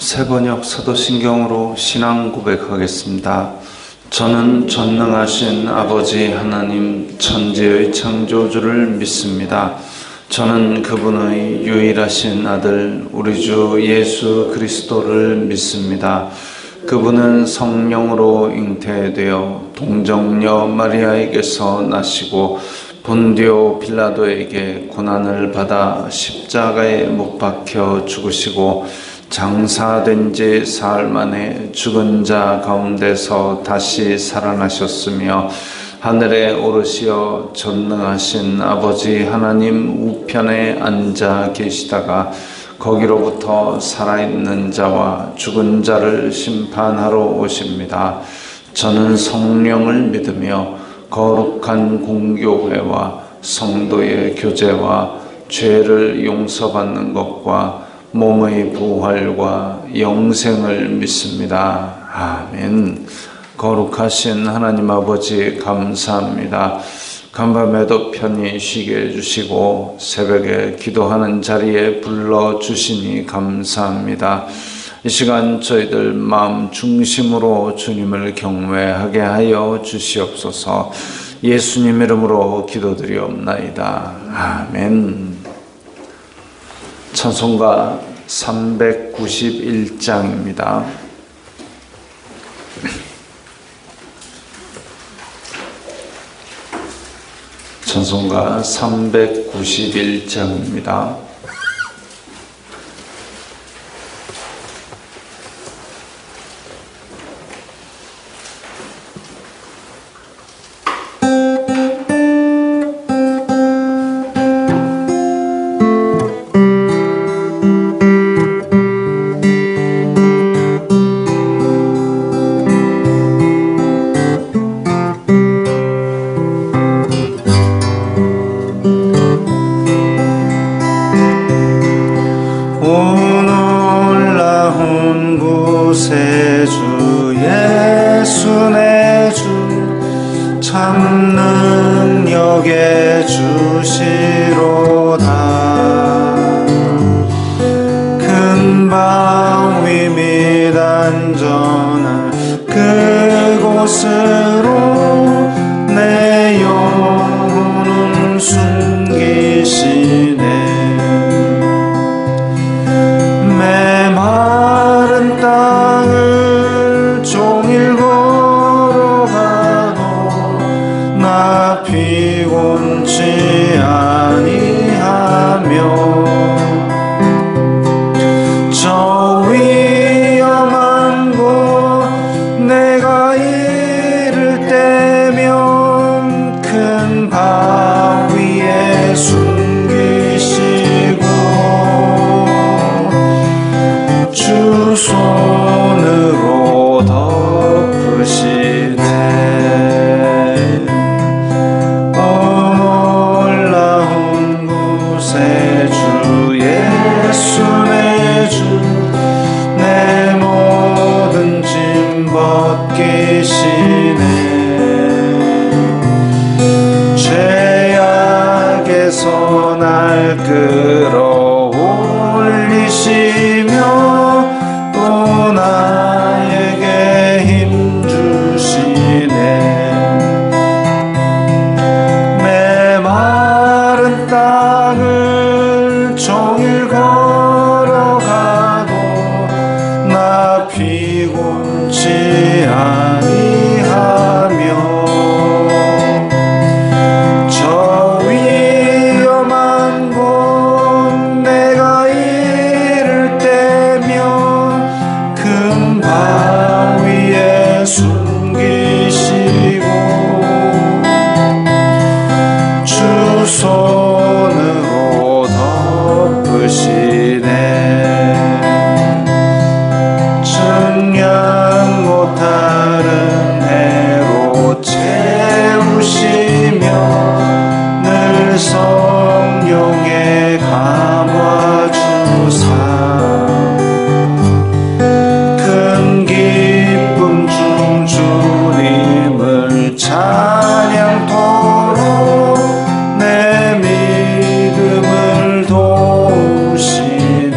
새번역 사도신경으로 신앙 고백하겠습니다. 저는 전능하신 아버지 하나님 천지의 창조주를 믿습니다. 저는 그분의 유일하신 아들 우리 주 예수 그리스도를 믿습니다. 그분은 성령으로 잉태되어 동정녀 마리아에게서 나시고 본디오 빌라도에게 고난을 받아 십자가에 못 박혀 죽으시고 장사된 지 사흘 만에 죽은 자 가운데서 다시 살아나셨으며 하늘에 오르시어 전능하신 아버지 하나님 우편에 앉아 계시다가 거기로부터 살아있는 자와 죽은 자를 심판하러 오십니다. 저는 성령을 믿으며 거룩한 공교회와 성도의 교제와 죄를 용서받는 것과 몸의 부활과 영생을 믿습니다. 아멘. 거룩하신 하나님 아버지 감사합니다. 간밤에도 편히 쉬게 해주시고 새벽에 기도하는 자리에 불러주시니 감사합니다. 이 시간 저희들 마음 중심으로 주님을 경외하게 하여 주시옵소서. 예수님 이름으로 기도드리옵나이다. 아멘. 찬송가 391장입니다. 찬송가 391장입니다. 믿음을 도우시네.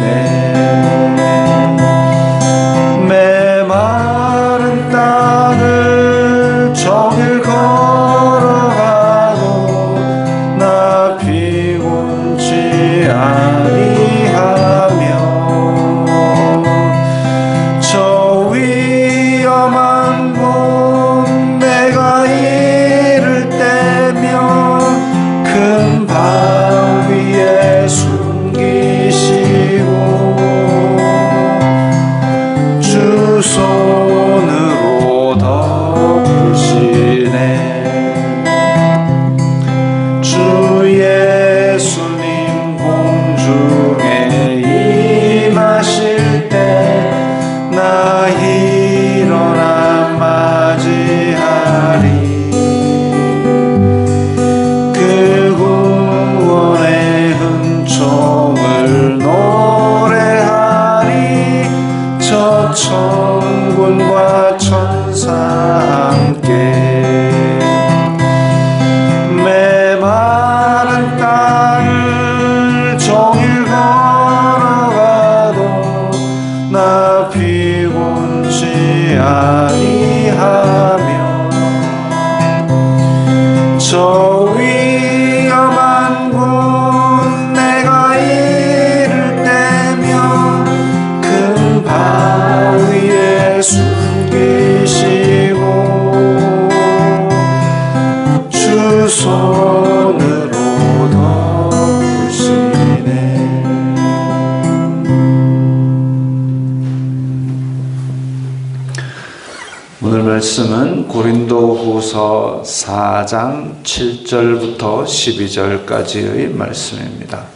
말씀은 고린도후서 4장 7절부터 12절까지의 말씀입니다.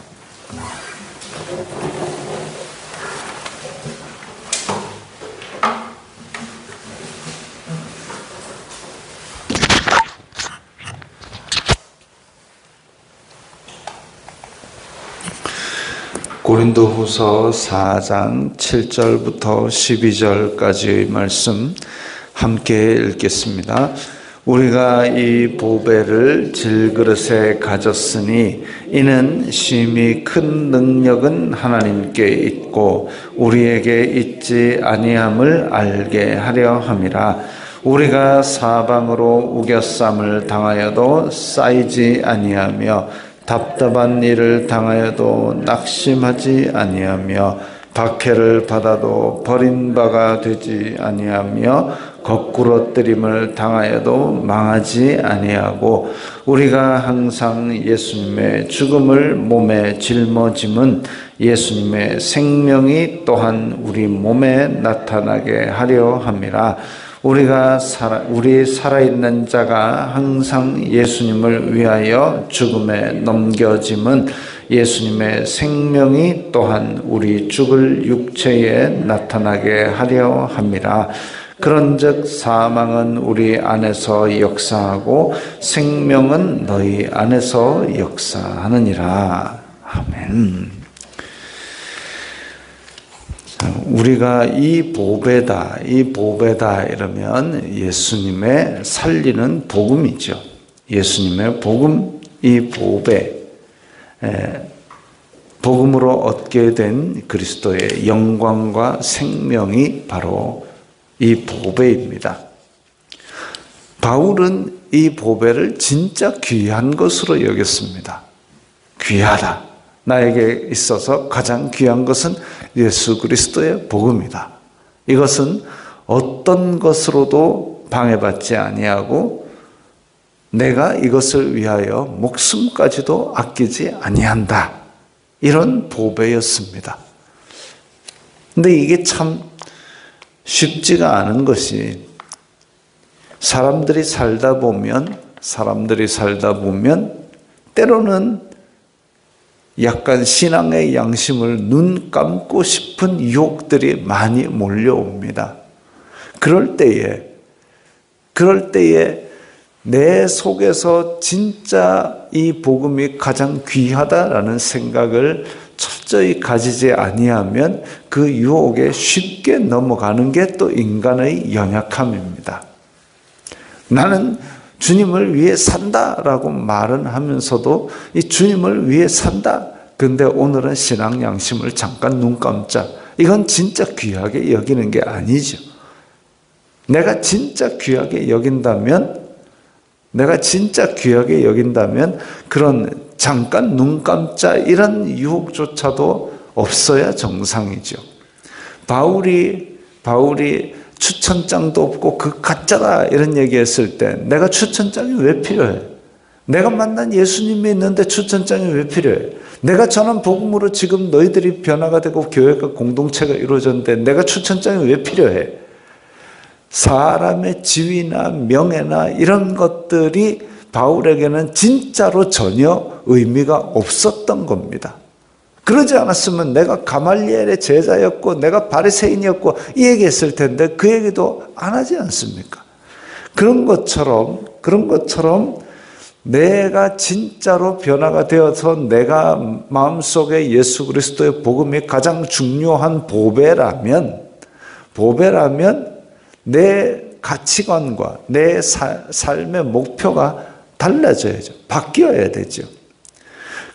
고린도후서 4장 7절부터 12절까지의 말씀 함께 읽겠습니다. 우리가 이 보배를 질그릇에 가졌으니 이는 심히 큰 능력은 하나님께 있고 우리에게 있지 아니함을 알게 하려 함이라. 우리가 사방으로 우겨쌈을 당하여도 쌓이지 아니하며 답답한 일을 당하여도 낙심하지 아니하며 박해를 받아도 버림바가 되지 아니하며 거꾸러뜨림을 당하여도 망하지 아니하고 우리가 항상 예수님의 죽음을 몸에 짊어짐은 예수님의 생명이 또한 우리 몸에 나타나게 하려 함이라. 우리 살아있는 자가 항상 예수님을 위하여 죽음에 넘겨짐은 예수님의 생명이 또한 우리 죽을 육체에 나타나게 하려 함이라. 그런즉 사망은 우리 안에서 역사하고 생명은 너희 안에서 역사하느니라. 아멘. 우리가 이 보배다 이러면 예수님의 살리는 복음이죠. 예수님의 복음, 이 보배, 복음으로 얻게 된 그리스도의 영광과 생명이 바로 이 보배입니다. 바울은 이 보배를 진짜 귀한 것으로 여겼습니다. 귀하다. 나에게 있어서 가장 귀한 것은 예수 그리스도의 복음이다. 이것은 어떤 것으로도 방해받지 아니하고 내가 이것을 위하여 목숨까지도 아끼지 아니한다. 이런 보배였습니다. 근데 이게 참 쉽지가 않은 것이 사람들이 살다 보면 때로는 약간 신앙의 양심을 눈 감고 싶은 유혹들이 많이 몰려옵니다. 그럴 때에 내 속에서 진짜 이 복음이 가장 귀하다라는 생각을 철저히 가지지 아니하면 그 유혹에 쉽게 넘어가는 게 또 인간의 연약함입니다. 나는 주님을 위해 산다라고 말은 하면서도 이 주님을 위해 산다. 근데 오늘은 신앙 양심을 잠깐 눈 감자. 이건 진짜 귀하게 여기는 게 아니죠. 내가 진짜 귀하게 여긴다면 그런 잠깐 눈 감자 이런 유혹조차도 없어야 정상이죠. 바울이 추천장도 없고 그 가짜다 이런 얘기했을 때 내가 추천장이 왜 필요해? 내가 만난 예수님이 있는데 추천장이 왜 필요해? 내가 전한 복음으로 지금 너희들이 변화가 되고 교회가 공동체가 이루어졌는데 내가 추천장이 왜 필요해? 사람의 지위나 명예나 이런 것들이 바울에게는 진짜로 전혀 의미가 없었던 겁니다. 그러지 않았으면 내가 가말리엘의 제자였고 내가 바리새인이었고 이 얘기했을 텐데 그 얘기도 안 하지 않습니까? 그런 것처럼 내가 진짜로 변화가 되어서 내가 마음속에 예수 그리스도의 복음이 가장 중요한 보배라면 내 가치관과 내 삶의 목표가 달라져야죠. 바뀌어야 되죠.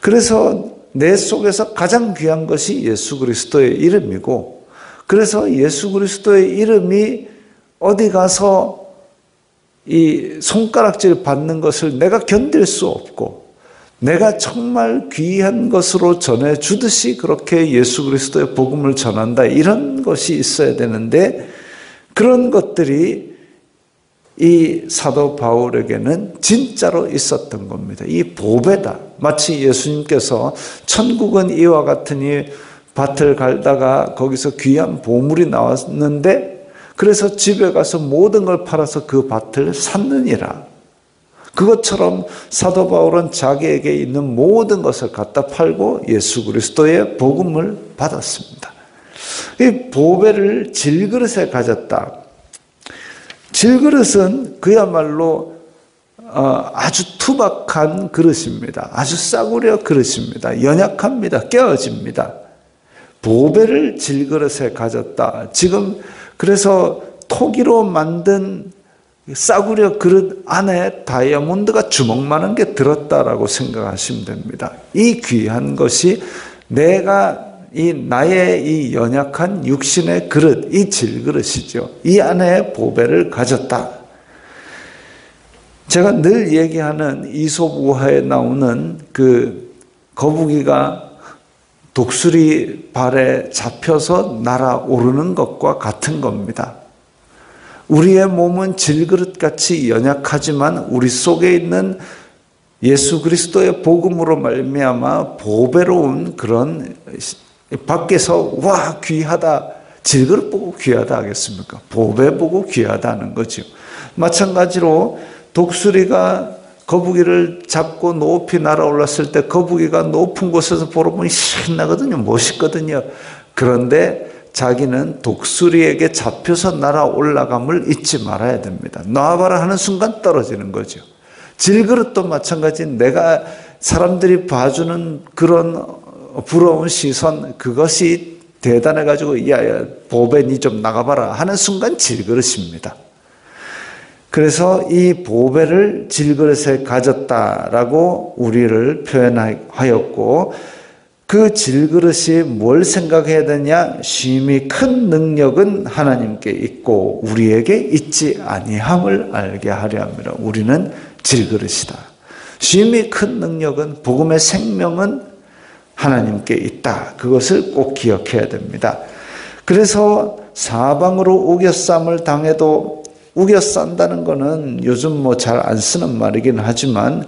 그래서 내 속에서 가장 귀한 것이 예수 그리스도의 이름이고 그래서 예수 그리스도의 이름이 어디 가서 이 손가락질 받는 것을 내가 견딜 수 없고 내가 정말 귀한 것으로 전해주듯이 그렇게 예수 그리스도의 복음을 전한다. 이런 것이 있어야 되는데 그런 것들이 이 사도 바울에게는 진짜로 있었던 겁니다. 이 보배다. 마치 예수님께서 천국은 이와 같으니 밭을 갈다가 거기서 귀한 보물이 나왔는데 그 그래서 집에 가서 모든 걸 팔아서 그 밭을 샀느니라. 그것처럼 사도 바울은 자기에게 있는 모든 것을 갖다 팔고 예수 그리스도의 복음을 받았습니다. 이 보배를 질그릇에 가졌다. 질그릇은 그야말로 아주 투박한 그릇입니다. 아주 싸구려 그릇입니다. 연약합니다. 깨어집니다. 보배를 질그릇에 가졌다. 지금 그래서 토기로 만든 싸구려 그릇 안에 다이아몬드가 주먹만한 게 들었다라고 생각하시면 됩니다. 이 귀한 것이 나의 이 연약한 육신의 그릇, 이 질그릇이죠. 이 안에 보배를 가졌다. 제가 늘 얘기하는 이솝 우화에 나오는 그 거북이가 독수리 발에 잡혀서 날아오르는 것과 같은 겁니다. 우리의 몸은 질그릇같이 연약하지만 우리 속에 있는 예수 그리스도의 복음으로 말미암아 보배로운 그런 밖에서 와 귀하다, 질그릇 보고 귀하다 하겠습니까? 보배 보고 귀하다는 거죠. 마찬가지로 독수리가 거북이를 잡고 높이 날아올랐을 때 거북이가 높은 곳에서 보러 보니 신나거든요. 멋있거든요. 그런데 자기는 독수리에게 잡혀서 날아올라감을 잊지 말아야 됩니다. 놔봐라 하는 순간 떨어지는 거죠. 질그릇도 마찬가지. 내가 사람들이 봐주는 그런 부러운 시선, 그것이 대단해가지고 야야 보배 니 좀 나가봐라 하는 순간 질그릇입니다. 그래서 이 보배를 질그릇에 가졌다라고 우리를 표현하였고, 그 질그릇이 뭘 생각해야 되냐? 심히 큰 능력은 하나님께 있고 우리에게 있지 아니함을 알게 하려 합니다. 우리는 질그릇이다. 심히 큰 능력은, 복음의 생명은 하나님께 있다. 그것을 꼭 기억해야 됩니다. 그래서 사방으로 우겨쌈을 당해도, 우겨싼다는 것은 요즘 뭐 잘 안 쓰는 말이긴 하지만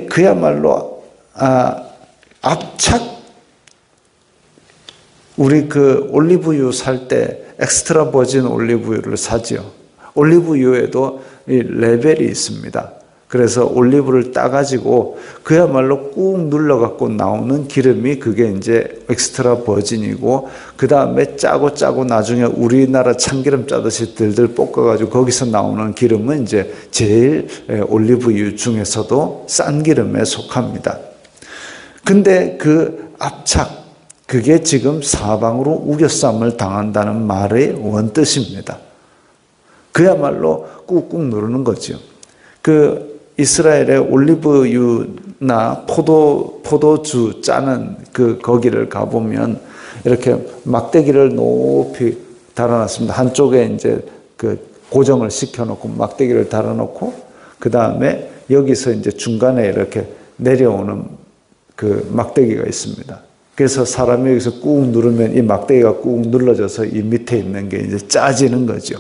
그야말로 압착. 우리 그 올리브유 살 때 엑스트라 버진 올리브유를 사죠. 올리브유에도 레벨이 있습니다. 그래서 올리브를 따가지고 그야말로 꾹 눌러갖고 나오는 기름이 그게 이제 엑스트라 버진이고, 그 다음에 짜고 나중에 우리나라 참기름 짜듯이 들들 볶아가지고 거기서 나오는 기름은 이제 제일 올리브유 중에서도 싼 기름에 속합니다. 근데 그 압착, 그게 지금 사방으로 우겨쌈을 당한다는 말의 원뜻입니다. 그야말로 꾹꾹 누르는 거죠. 그 이스라엘의 올리브유나 포도주 짜는 그 거기를 가보면 이렇게 막대기를 높이 달아놨습니다. 한쪽에 이제 그 고정을 시켜놓고 막대기를 달아놓고, 그 다음에 여기서 이제 중간에 이렇게 내려오는 그 막대기가 있습니다. 그래서 사람이 여기서 꾹 누르면 이 막대기가 꾹 눌러져서 이 밑에 있는 게 이제 짜지는 거죠.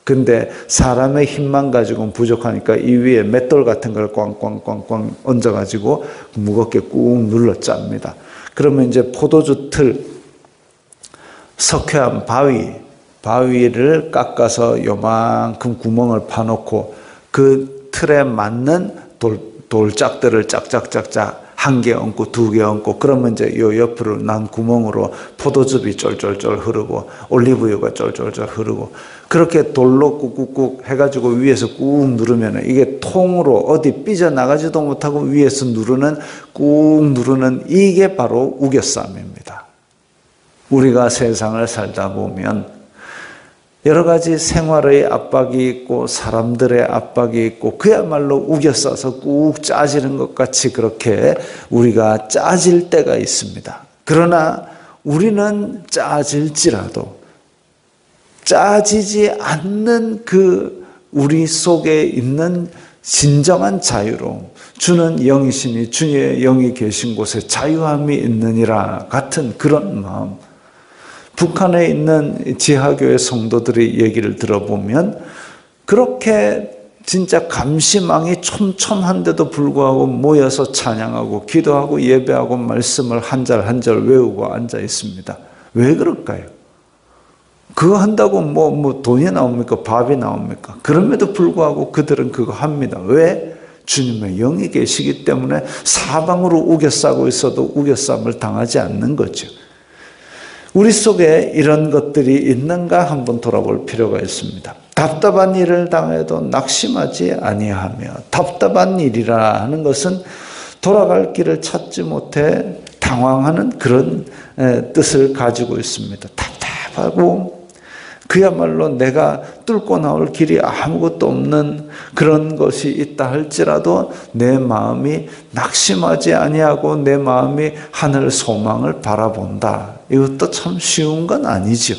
근데 사람의 힘만 가지고는 부족하니까 이 위에 맷돌 같은 걸 꽝꽝꽝꽝 얹어가지고 무겁게 꾹 눌러 짭니다. 그러면 이제 포도주 틀, 석회암 바위를 깎아서 요만큼 구멍을 파놓고 그 틀에 맞는 돌짝들을 짝짝짝짝 한 개 얹고 두 개 얹고, 그러면 이제 요 옆으로 난 구멍으로 포도즙이 쫄쫄쫄 흐르고 올리브유가 쫄쫄쫄 흐르고, 그렇게 돌로 꾹꾹꾹 해가지고 위에서 꾹 누르면 이게 통으로 어디 삐져나가지도 못하고 위에서 누르는, 꾹 누르는, 이게 바로 우겨쌈입니다. 우리가 세상을 살다 보면 여러 가지 생활의 압박이 있고 사람들의 압박이 있고 그야말로 우겨싸서 꾹 짜지는 것 같이 그렇게 우리가 짜질 때가 있습니다. 그러나 우리는 짜질지라도 짜지지 않는 그 우리 속에 있는 진정한 자유로움, 주는 영이시니 주의 영이 계신 곳에 자유함이 있느니라 같은 그런 마음. 북한에 있는 지하교회 성도들의 얘기를 들어보면 그렇게 진짜 감시망이 촘촘한데도 불구하고 모여서 찬양하고 기도하고 예배하고 말씀을 한 절 한 절 외우고 앉아 있습니다. 왜 그럴까요? 그거 한다고 뭐 돈이 나옵니까? 밥이 나옵니까? 그럼에도 불구하고 그들은 그거 합니다. 왜? 주님의 영이 계시기 때문에 사방으로 우겨싸고 있어도 우겨쌈을 당하지 않는 거죠. 우리 속에 이런 것들이 있는가 한번 돌아볼 필요가 있습니다. 답답한 일을 당해도 낙심하지 아니하며, 답답한 일이라 하는 것은 돌아갈 길을 찾지 못해 당황하는 그런 뜻을 가지고 있습니다. 답답하고 그야말로 내가 뚫고 나올 길이 아무것도 없는 그런 것이 있다 할지라도 내 마음이 낙심하지 아니하고 내 마음이 하늘 소망을 바라본다. 이것도 참 쉬운 건 아니죠.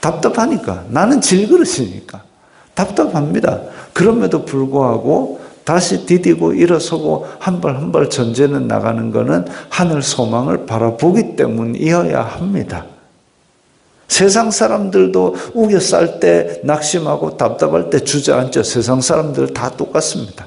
답답하니까, 나는 질그릇이니까 답답합니다. 그럼에도 불구하고 다시 디디고 일어서고 한 발 한 발 전진해 나가는 것은 하늘 소망을 바라보기 때문이어야 합니다. 세상 사람들도 우겨쌀 때 낙심하고 답답할 때 주저앉죠. 세상 사람들 다 똑같습니다.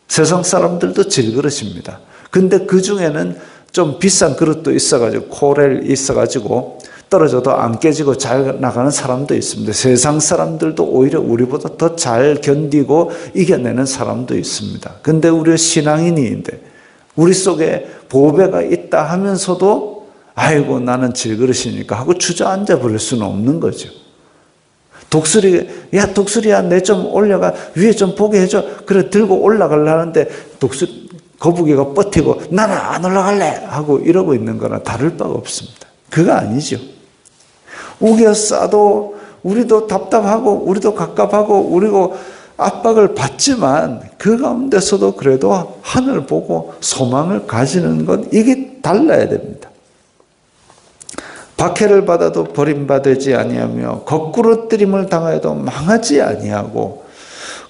세상 사람들도 질그릇입니다. 근데 그 중에는 좀 비싼 그릇도 있어가지고, 코렐 있어가지고 떨어져도 안 깨지고 잘 나가는 사람도 있습니다. 세상 사람들도 오히려 우리보다 더 잘 견디고 이겨내는 사람도 있습니다. 근데 우리 신앙인인데 우리 속에 보배가 있다 하면서도 아이고 나는 질그릇이니까 하고 주저앉아 버릴 수는 없는 거죠. 독수리, 야 독수리야 내 좀 올려가 위에 좀 보게 해줘. 그래 들고 올라가려는데 거북이가 버티고 나는 안 올라갈래 하고 이러고 있는 거나 다를 바가 없습니다. 그거 아니죠. 우겨싸도 우리도 답답하고 우리도 갑갑하고 우리도 압박을 받지만 그 가운데서도 그래도 하늘 보고 소망을 가지는 것, 이게 달라야 됩니다. 박해를 받아도 버림받지 아니하며 거꾸로 뜨림을 당하여도 망하지 아니하고,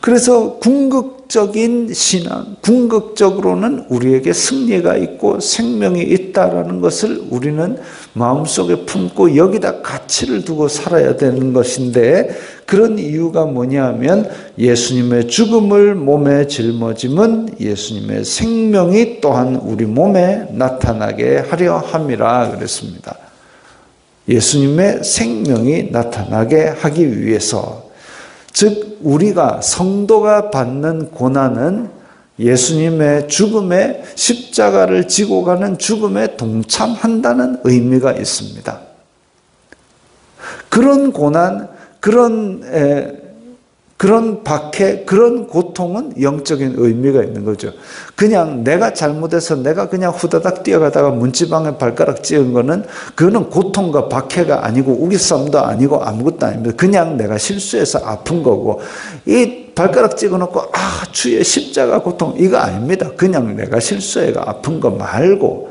그래서 궁극적인 신앙, 궁극적으로는 우리에게 승리가 있고 생명이 있다라는 것을 우리는 마음속에 품고 여기다 가치를 두고 살아야 되는 것인데, 그런 이유가 뭐냐면 예수님의 죽음을 몸에 짊어짐은 예수님의 생명이 또한 우리 몸에 나타나게 하려 함이라 그랬습니다. 예수님의 생명이 나타나게 하기 위해서, 즉 우리가 성도가 받는 고난은 예수님의 죽음에, 십자가를 지고 가는 죽음에 동참한다는 의미가 있습니다. 그런 고난, 그런 박해, 그런 고통은 영적인 의미가 있는 거죠. 그냥 내가 잘못해서 내가 그냥 후다닥 뛰어가다가 문지방에 발가락 찍은 거는, 그거는 고통과 박해가 아니고 우기쌈도 아니고 아무것도 아닙니다. 그냥 내가 실수해서 아픈 거고, 이 발가락 찍어놓고 주의 십자가 고통, 이거 아닙니다. 그냥 내가 실수해가 아픈 거 말고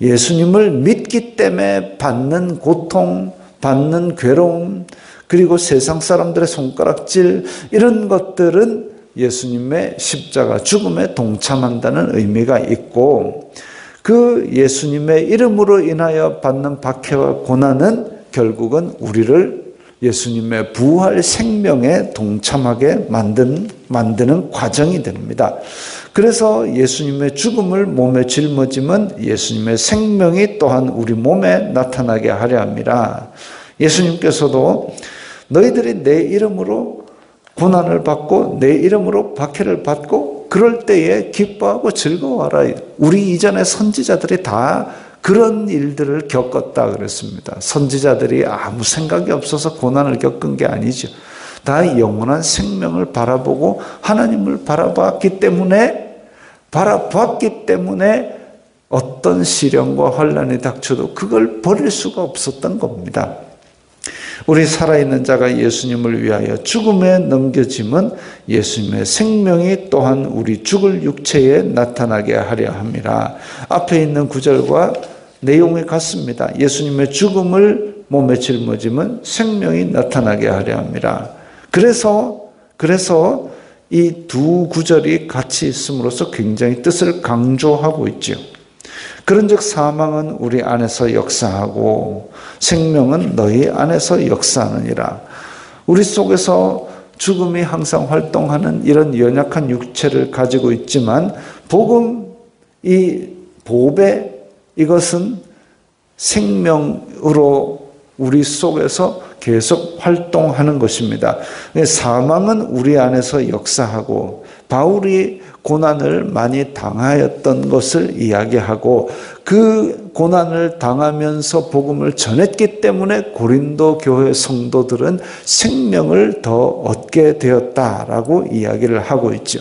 예수님을 믿기 때문에 받는 고통, 받는 괴로움, 그리고 세상 사람들의 손가락질, 이런 것들은 예수님의 십자가 죽음에 동참한다는 의미가 있고, 그 예수님의 이름으로 인하여 받는 박해와 고난은 결국은 우리를 예수님의 부활 생명에 동참하게 만드는 과정이 됩니다. 그래서 예수님의 죽음을 몸에 짊어짐은 예수님의 생명이 또한 우리 몸에 나타나게 하려 함이라. 예수님께서도 너희들이 내 이름으로 고난을 받고 내 이름으로 박해를 받고 그럴 때에 기뻐하고 즐거워하라. 우리 이전의 선지자들이 다 그런 일들을 겪었다 그랬습니다. 선지자들이 아무 생각이 없어서 고난을 겪은 게 아니죠. 다 영원한 생명을 바라보고 하나님을 바라봤기 때문에 어떤 시련과 환난이 닥쳐도 그걸 버릴 수가 없었던 겁니다. 우리 살아있는 자가 예수님을 위하여 죽음에 넘겨짐은 예수님의 생명이 또한 우리 죽을 육체에 나타나게 하려 함이라. 앞에 있는 구절과 내용이 같습니다. 예수님의 죽음을 몸에 짊어짐은 생명이 나타나게 하려 함이라. 그래서 이 두 구절이 같이 있음으로써 굉장히 뜻을 강조하고 있죠. 그런즉 사망은 우리 안에서 역사하고 생명은 너희 안에서 역사하느니라. 우리 속에서 죽음이 항상 활동하는 이런 연약한 육체를 가지고 있지만, 복음, 이 보배, 이것은 생명으로 우리 속에서 계속 활동하는 것입니다. 사망은 우리 안에서 역사하고, 바울이 고난을 많이 당하였던 것을 이야기하고, 그 고난을 당하면서 복음을 전했기 때문에 고린도 교회 성도들은 생명을 더 얻게 되었다라고 이야기를 하고 있죠.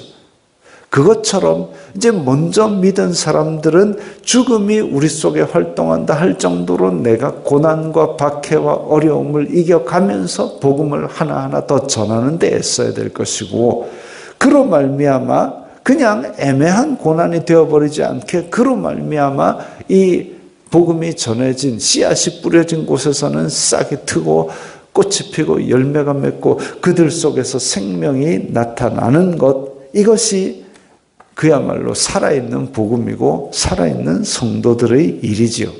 그것처럼 이제 먼저 믿은 사람들은 죽음이 우리 속에 활동한다 할 정도로 내가 고난과 박해와 어려움을 이겨가면서 복음을 하나하나 더 전하는 데 애써야 될 것이고, 그로 말미암아 그냥 애매한 고난이 되어버리지 않게, 그로 말미암아 이 복음이 전해진 씨앗이 뿌려진 곳에서는 싹이 트고 꽃이 피고 열매가 맺고 그들 속에서 생명이 나타나는 것, 이것이 그야말로 살아있는 복음이고 살아있는 성도들의 일이지요.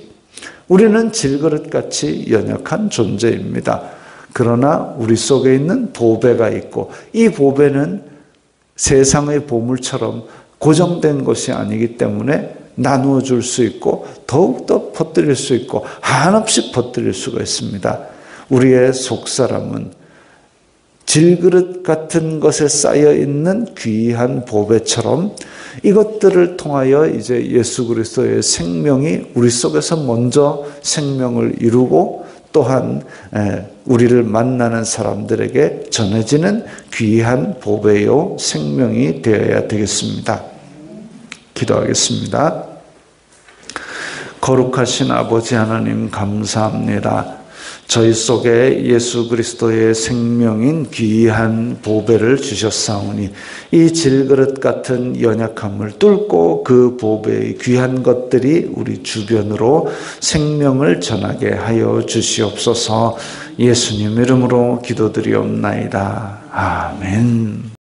우리는 질그릇같이 연약한 존재입니다. 그러나 우리 속에 있는 보배가 있고, 이 보배는 세상의 보물처럼 고정된 것이 아니기 때문에 나누어 줄 수 있고 더욱더 퍼뜨릴 수 있고 한없이 퍼뜨릴 수가 있습니다. 우리의 속사람은 질그릇 같은 것에 쌓여 있는 귀한 보배처럼 이것들을 통하여 이제 예수 그리스도의 생명이 우리 속에서 먼저 생명을 이루고, 또한 우리를 만나는 사람들에게 전해지는 귀한 보배요 생명이 되어야 되겠습니다. 기도하겠습니다. 거룩하신 아버지 하나님, 감사합니다. 저희 속에 예수 그리스도의 생명인 귀한 보배를 주셨사오니, 이 질그릇 같은 연약함을 뚫고 그 보배의 귀한 것들이 우리 주변으로 생명을 전하게 하여 주시옵소서. 예수님 이름으로 기도드리옵나이다. 아멘.